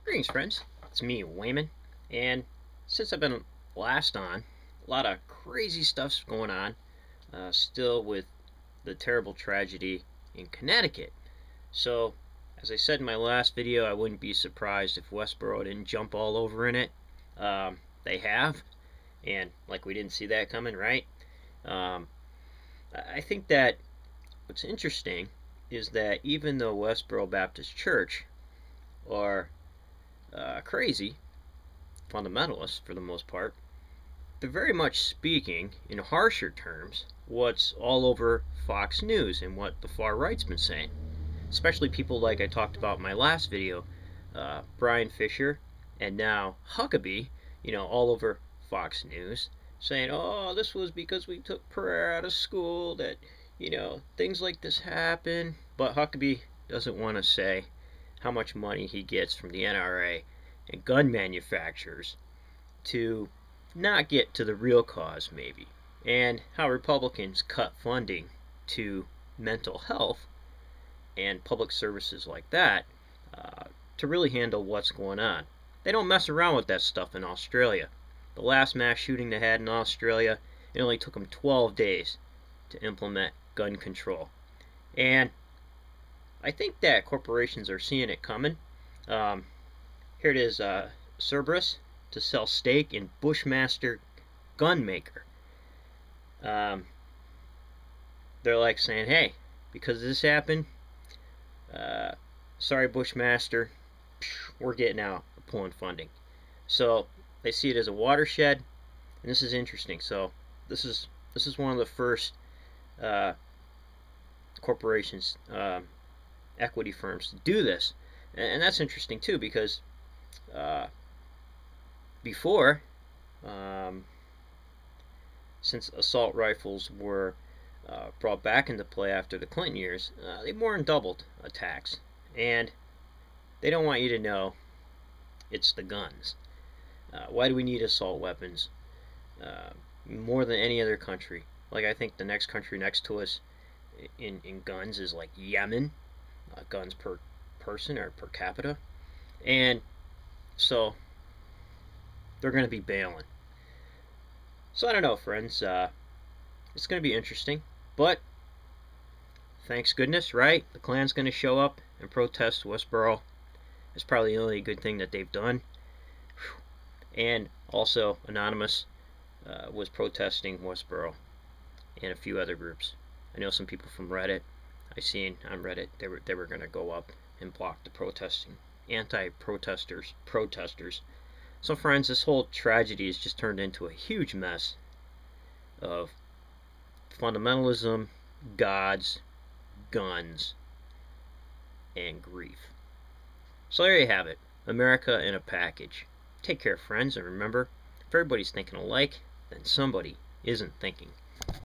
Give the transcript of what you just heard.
Greetings, friends. It's me, Wayman, and since I've been last on, a lot of crazy stuff's going on, still with the terrible tragedy in Connecticut. So, as I said in my last video, I wouldn't be surprised if Westboro didn't jump all over in it. They have, and like we didn't see that coming, right? Um, I think that what's interesting is that even though Westboro Baptist Church are crazy, fundamentalists for the most part, they're very much speaking in harsher terms what's all over Fox News and what the far right's been saying. Especially people like I talked about in my last video, Brian Fisher, and now Huckabee, all over Fox News, saying, oh, this was because we took prayer out of school, that, things like this happen. But Huckabee doesn't want to say how much money he gets from the NRA and gun manufacturers to not get to the real cause, maybe, and how Republicans cut funding to mental health and public services like that to really handle what's going on. They don't mess around with that stuff in Australia. The last mass shooting they had in Australia, it only took them 12 days to implement gun control. And I think that corporations are seeing it coming. Here it is, Cerberus to sell stake in Bushmaster gun maker. They're like saying, hey, because this happened, sorry Bushmaster, we're getting out, we're pulling funding. So they see it as a watershed, and this is interesting. So this is one of the first corporations, equity firms to do this, and that's interesting too, because before, since assault rifles were brought back into play after the Clinton years, they more than doubled attacks, and they don't want you to know it's the guns. Why do we need assault weapons more than any other country? Like, I think the next country next to us in guns is like Yemen, guns per person or per capita, and so they're going to be bailing. So I don't know, friends. It's going to be interesting, but thanks goodness, right? The Klan's going to show up and protest Westboro. It's probably the only good thing that they've done. And also, Anonymous was protesting Westboro and a few other groups. I know some people from Reddit. I seen on Reddit they were going to go up and block the protesting, anti-protesters, protesters. So friends, this whole tragedy has just turned into a huge mess of fundamentalism, gods, guns, and grief. So there you have it. America in a package. Take care, friends, and remember, if everybody's thinking alike, then somebody isn't thinking.